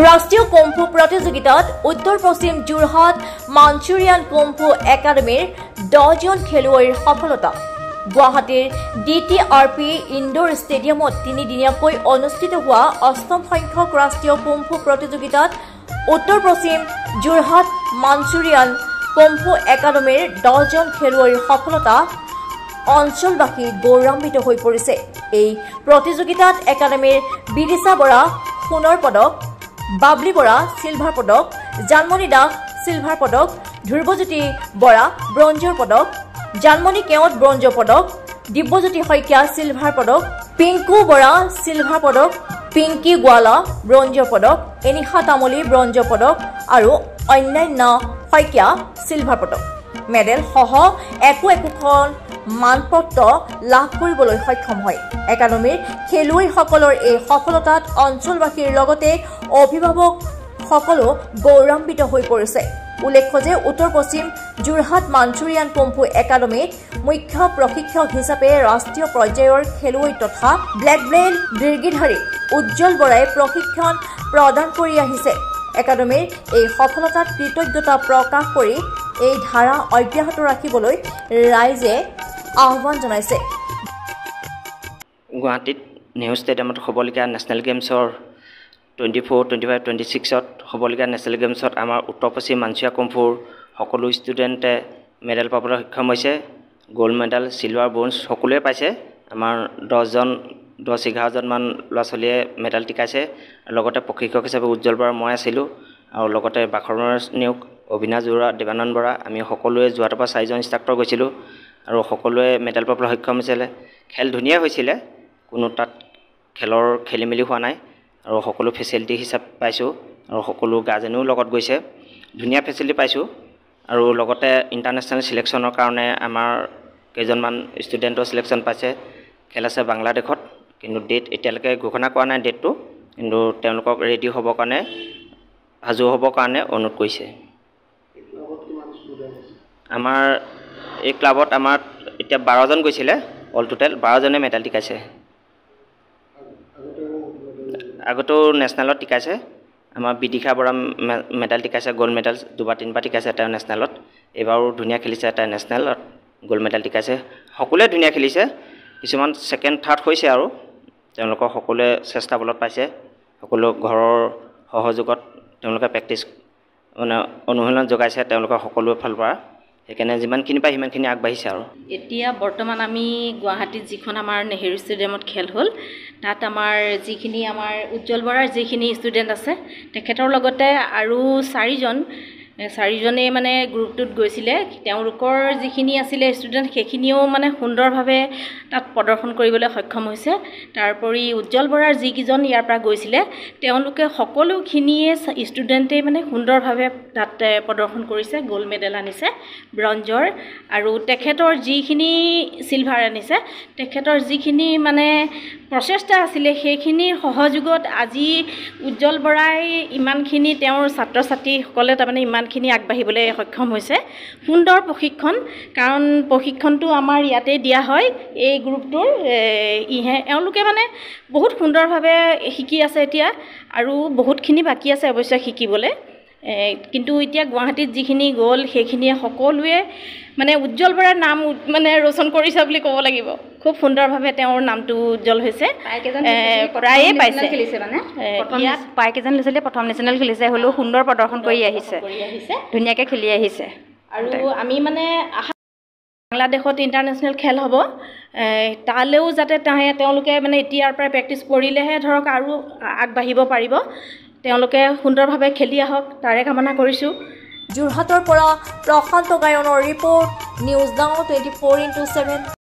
ৰাষ্ট্ৰীয় কুম্ফু প্ৰতিযোগিতাত উত্তৰ পশ্চিম যোৰহাট মাঞ্চুৰিয়ান কুম্ফু একাডেমীৰ 10 জন খেলুৱৈৰ সফলতা। গুৱাহাটীৰ DTRP ইনডোৰ ষ্টেডিয়ামত 3 দিনীয়াকৈ অনুষ্ঠিত হোৱা 8ম সংখ্যক ৰাষ্ট্ৰীয় কুম্ফু প্ৰতিযোগিতাত উত্তৰ পশ্চিম যোৰহাট মাঞ্চুৰিয়ান কুম্ফু একাডেমীৰ 10 জন খেলুৱৈৰ সফলতা অঞ্চলবাসী গৌৰৱান্বিত হৈ পৰিছে। এই প্ৰতিযোগিতাত একাডেমীৰ বিদিশা বৰা সোণৰ পদক, বাবলি বৰা সিলভাৰ পদক, জানমণি দাস সিলভাৰ পদক, ধ্ৰুৱজ্যোতি বৰা ব্ৰঞ্জৰ পদক, জানমণি কেওট ব্ৰঞ্জৰ পদক, দিব্যজ্যোতি শইকীয়া সিলভাৰ পদক, পিংকু বৰা সিলভাৰ পদক, পিংকি গোৱালা ব্ৰঞ্জৰ পদক, এনিশা তামুলী ব্ৰঞ্জৰ পদক আৰু অন্যান্য শইকীয়া সিলভাৰ পদক। মেডেল সহ একোখন মানপত্ৰ লাভ কৰিবলৈ সক্ষম হয়। একাডেমীৰ খেলুৱৈসকলৰ এই সফলতাত অঞ্চলবাসীৰ লগতে অভিভাৱকসকলো গৌৰৱান্বিত হৈ পৰিছে। উল্লেখ্য যে উত্তৰ পশ্চিম যোৰহাট মাঞ্চুৰিয়ান কুম্ফু একাডেমীত মুখ্য প্ৰশিক্ষক হিচাপে ৰাষ্ট্ৰীয় পৰ্যায়ৰ খেলুৱৈ তথা ব্লেক বেল্ট ডিগ্ৰীধাৰী উজ্জ্বল বৰাই প্ৰশিক্ষণ প্ৰদান কৰি আহিছে। একাডেমীৰ এই সফলতাত কৃতজ্ঞতা প্ৰকাশ কৰি এই ধাৰা অব্যাহত ৰাখিবলৈ ৰাইজে আহ্বান জনাইছে। গুৱাহাটীত নেহৰু ষ্টেডিয়ামত হ'বলগীয়া নেশ্যনেল গেমছৰ 24, 25, 26ত হ'বলগীয়া নেশ্যনেল গেমছত আমাৰ উত্তৰ পশ্চিম মাঞ্চুৰিয়ান কুম্ফুৰ সকলো ষ্টুডেণ্টে মেডেল পাবলৈ সক্ষম হৈছে। গ'ল্ড মেডেল, চিলভাৰ, ব্ৰঞ্জ সকলোৱে পাইছে। আমাৰ 10-11জনমান ল'ৰা ছোৱালীয়ে মেডেল টিকাইছে। লগতে প্ৰশিক্ষক হিচাপে উজ্জ্বল বৰা মই আছিলোঁ আৰু লগতে বাখৰৰ নিয়োগ অবিনাশ বৰা, দেৱানন্দ বৰা, আমি সকলোৱে যোৱাটোৰ পৰা 4জন ইনষ্ট্ৰাক্টৰ গৈছিলোঁ আৰু সকলোৱে মেডেল পাবলৈ সক্ষম হৈছিলে। খেল ধুনীয়া হৈছিলে, কোনো তাত খেলৰ খেলি মেলি হোৱা নাই আৰু সকলো ফেচিলিটি হিচাপে পাইছোঁ আৰু সকলো গাৰ্জেনো লগত গৈছে। ধুনীয়া ফেচিলিটি পাইছোঁ আৰু লগতে ইণ্টাৰনেশ্যনেল চিলেকশ্যনৰ কাৰণে আমাৰ কেইজনমান ষ্টুডেণ্টৰ চিলেকশ্যন পাইছে। খেল আছে বাংলাদেশত, কিন্তু ডেট এতিয়ালৈকে ঘোষণা কৰা নাই ডেটটো, কিন্তু তেওঁলোকক ৰেডি হ'বৰ কাৰণে সাজু হ'বৰ কাৰণে অনুৰোধ কৰিছে। আমাৰ এই ক্লাবত আমাৰ এতিয়া 12জন গৈছিলে, অল টোটেল 12জনে মেডেল টিকাইছে। আগতেও নেশ্যনেলত টিকাইছে। আমাৰ বিদিশা বৰা মেডেল টিকাইছে, গ'ল্ড মেডেল 2-3বাৰ টিকাইছে তেওঁ নেশ্যনেলত। এইবাৰো ধুনীয়া খেলিছে, তাই নেশ্যনেলত গ'ল্ড মেডেল টিকাইছে। সকলোৱে ধুনীয়া খেলিছে, কিছুমান ছেকেণ্ড থাৰ্ড হৈছে আৰু তেওঁলোকৰ সকলোৱে চেষ্টা বলত পাইছে। সকলো ঘৰৰ সহযোগত তেওঁলোকে প্ৰেক্টিছ অনুশীলন যোগাইছে তেওঁলোকৰ সকলোৰে ফালৰ পৰা। সেইকাৰণে যিমানখিনি পায় সিমানখিনি আগবাঢ়িছে। আৰু এতিয়া বৰ্তমান আমি গুৱাহাটীত যিখন আমাৰ নেহেৰু ষ্টেডিয়ামত খেল হ'ল, তাত আমাৰ যিখিনি আমাৰ উজ্জ্বল বৰাৰ যিখিনি ষ্টুডেণ্ট আছে তেখেতৰ লগতে আৰু 4জনেই মানে গ্ৰুপটোত গৈছিলে। তেওঁলোকৰ যিখিনি আছিলে ষ্টুডেণ্ট সেইখিনিও মানে সুন্দৰভাৱে তাত প্ৰদৰ্শন কৰিবলৈ সক্ষম হৈছে। তাৰোপৰি উজ্জ্বল বৰাৰ যিকেইজন ইয়াৰ পৰা গৈছিলে তেওঁলোকে সকলোখিনিয়ে ষ্টুডেণ্টেই মানে সুন্দৰভাৱে তাত প্ৰদৰ্শন কৰিছে, গ'ল্ড মেডেল আনিছে, ব্ৰঞ্জৰ, আৰু তেখেতৰ যিখিনি চিলভাৰ আনিছে, তেখেতৰ যিখিনি মানে প্ৰচেষ্টা আছিলে সেইখিনিৰ সহযোগত আজি উজ্জ্বল বৰাই ইমানখিনি তেওঁৰ ছাত্ৰ ছাত্ৰীসকলে তাৰমানে ইমানখিনি আগবাঢ়িবলৈ সক্ষম হৈছে। সুন্দৰ প্ৰশিক্ষণ, কাৰণ প্ৰশিক্ষণটো আমাৰ ইয়াতে দিয়া হয় এই গ্ৰুপটোৰ। এওঁলোকে মানে বহুত সুন্দৰভাৱে শিকি আছে এতিয়া, আৰু বহুতখিনি বাকী আছে অৱশ্যে শিকিবলৈ। কিন্তু এতিয়া গুৱাহাটীত যিখিনি গ'ল সেইখিনিয়ে সকলোৱে মানে উজ্জ্বল বৰাৰ নাম মানে ৰোচন কৰিছে বুলি ক'ব লাগিব। খুব সুন্দৰভাৱে তেওঁৰ নামটো উজ্জ্বল হৈছে। প্ৰায়ে পাইছে, ইয়াত প্ৰায়কেইজন ল'ৰা ছোৱালীয়ে প্ৰথম নেশ্যনেল খেলিছে, হ'লেও সুন্দৰ প্ৰদৰ্শন কৰি আহিছে, ধুনীয়াকৈ খেলি আহিছে। আৰু আমি মানে আশা বাংলাদেশত ইণ্টাৰনেশ্যনেল খেল হ'ব, তালৈও যাতে তেওঁলোকে মানে এতিয়াৰ পৰাই প্ৰেক্টিছ কৰিলেহে ধৰক আৰু আগবাঢ়িব পাৰিব। তেওঁলোকে সুন্দৰভাৱে খেলি আহক তাৰে কামনা কৰিছোঁ। যোৰহাটৰ পৰা প্ৰশান্ত গায়নৰ ৰিপৰ্ট, নিউজ নাও 24/7।